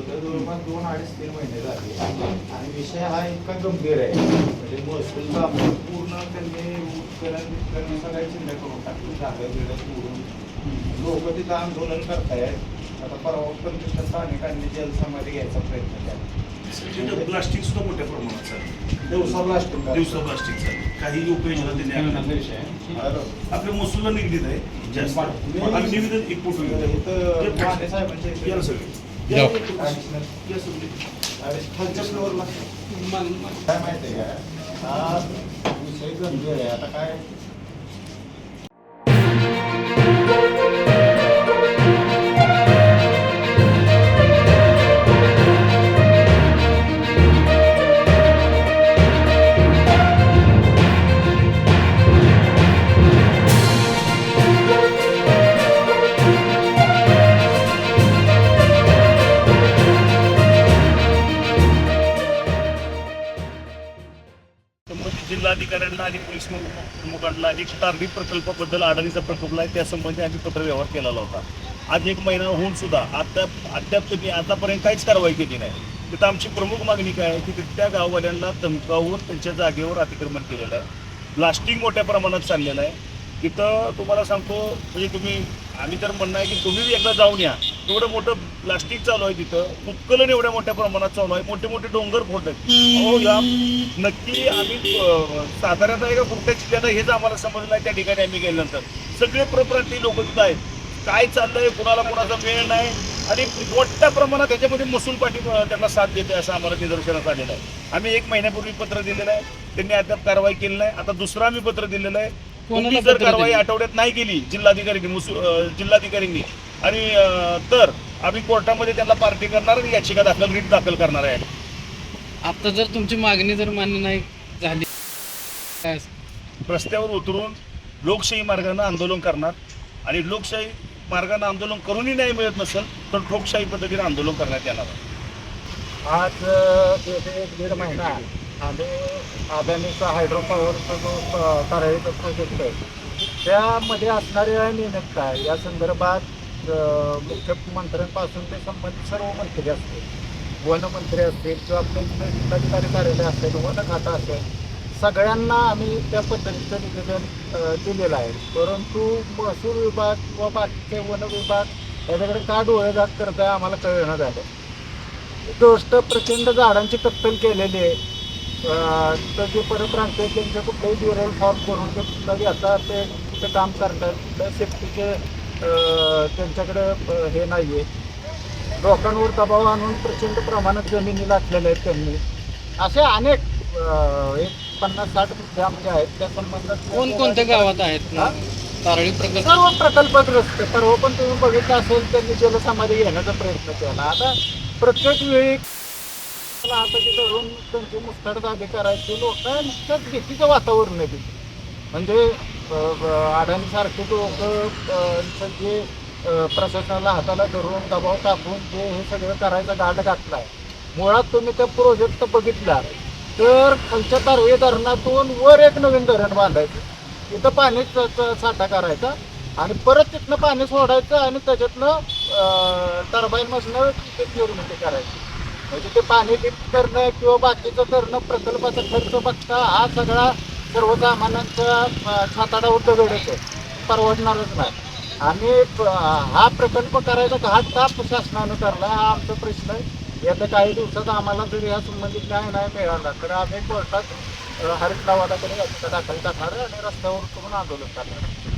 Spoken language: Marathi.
होतं जवळपास 2-2.5-3 महिने झाले आणि विषय हा इतका गंभीर आहे म्हणजे महसूलचा पूर्ण त्यांनी उत्खनन सगळ्या चिंध्या करून टाकली जागा बिडं सोडून लोक तिथं आंदोलन करतायत. आता परवा पण तिथं स्थानिकांनी जलसमाधी घ्यायचा प्रयत्न केला. प्लास्टिक सुद्धा मोठ्या प्रमाणात चालू दिवसा प्लास्टिक चालू काही उपाययोजना त्यांनी आपल्या महसूलला निगडीत आहे जास्त आम्ही निवेदन एक फोटो साहेबांच्या खालच्या फ्लोअरला काय माहिती आहे का हा विषय गंभीर आहे. आता काय जिल्हाधिकाऱ्यांना आणि पोलीस प्रमुखांना एक तार्किक प्रकल्पाबद्दल अडाणीचा प्रकल्प आहे त्यासंबंधी आम्ही पत्रव्यवहार केलेला होता. आज 1 महिना होऊन सुद्धा अद्याप तुम्ही आतापर्यंत काहीच कारवाई केली नाही. तिथं आमची प्रमुख मागणी काय आहे की त्या गाववाल्यांना धमकावून त्यांच्या जागेवर अतिक्रमण केलेलं आहे. ब्लास्टिंग मोठ्या प्रमाणात चाललेलं आहे. तिथं तुम्हाला सांगतो म्हणजे आम्ही तर म्हणणं आहे की तुम्ही एकदा जाऊन या. एवढं मोठं प्लास्टिक चालू आहे तिथं उत्खनन एवढ्या मोठ्या प्रमाणात चालू आहे. मोठे मोठे डोंगर फोडत हो या नक्की आम्ही साताऱ्यात आहे का कुठल्या जिल्ह्यात हेच आम्हाला समजलं नाही. त्या ठिकाणी आम्ही गेल्यानंतर सगळे प्रप्रांतीय लोक तिथं आहेत. काय चाललंय कुणाला कुणाचा वेळ नाही आणि मोठ्या प्रमाणात त्याच्यामध्ये महसूल पाठी त्यांना साथ देते असं आम्हाला निदर्शनास आलेलं आहे. आम्ही 1 महिन्यापूर्वी पत्र दिलेलं आहे. त्यांनी अद्याप कारवाई केली नाही. आता दुसरं आम्ही पत्र दिलेलं आहे. तुम्ही जर कारवाई आठवड्यात नाही केली जिल्हाधिकाऱ्यांनी आणि तर आम्ही कोर्टामध्ये त्यांना पार्टी करणार आणि याचिका रीट दाखल करणार आहे. आता जर तुमची मागणी जर मान्य नाही झाली रस्त्यावर उतरून लोकशाही मार्गाने आंदोलन करणार आणि लोकशाही मार्गाने आंदोलन करूनही नाही मिळत नसेल तर ठोकशाही पद्धतीने आंदोलन करण्यात येणार आहे. आज 1-1.5 महिना आणि अदानीचा हायड्रो पॉवरचा जो करायचा प्रोजेक्ट आहे त्यामध्ये असणाऱ्या नियमित काय या संदर्भात मुख्यमंत्र्यांपासून ते संबंधित सर्व मंत्री असतील, वनमंत्री असतील किंवा आपले जिल्हाधिकारी कार्यालय असेल, वन खातं असेल, सगळ्यांना आम्ही त्या पद्धतीचं निवेदन दिलेलं आहे. परंतु महसूल विभाग किंवा बाकीचे वन विभाग याच्याकडे का डोळेझाक करत आहे आम्हाला कळणं झालं. गोष्ट प्रचंड झाडांची कत्तल केलेली आहे. तर जे परप्रांतीय त्यांचे कुठलेही ड्युरल फॉर्म करून ते कुठलं घेतात ते कुठे काम करतात कुठल्या सेफ्टीचे त्यांच्याकडे हे नाही आहे. लोकांवर दबाव आणून प्रचंड प्रमाणात जमिनी लाटलेल्या आहेत त्यांनी. असे अनेक 50-60 मुद्दे आमचे आहेत त्या संबंधात. कोणकोणत्या गावात आहेत तारळी प्रकल्प? सर्व प्रकल्पग्रस्त. परवा पण तुम्ही बघितलं असेल त्यांनी जलसमाधी घेण्याचा प्रयत्न केला. आता प्रत्येक वेळी आता तिथं धरून त्यांची मुस्ताडदाबी करायची लोक नुसत्याच भीतीचं वातावरण आहे तिथे. म्हणजे अडाणीसारखे लोक जे प्रशासनाला हाताला धरून दबाव टाकून जे हे सगळं करायचा गाड घातला आहे. मुळात तुम्ही त्या प्रोजेक्ट बघितला तर खालच्या तारवे धरणातून वर एक नवीन धरण बांधायचं, तिथं पाण्याचा साठा करायचा आणि परत तिथनं पाणी सोडायचं आणि त्याच्यातनं टर्बाईनमधनं निर्मिती करायची. म्हणजे ते पाणी लिफ्ट करणं किंवा बाकीचं करणं प्रकल्पाचा खर्च बघता हा सगळा सर्वसामान्यांच्या छाताडावर दगडच आहे, परवडणारच नाही. आणि हा प्रकल्प करायचा घाट का शासनानं करला हा आमचा प्रश्न आहे. येत्या काही दिवसात आम्हाला जर या संबंधित न्याय नाही मिळाला तर आम्ही कोर्टात हरित लवादाकडे याचिका दाखल करणार आणि रस्त्यावर करून आंदोलन करणार.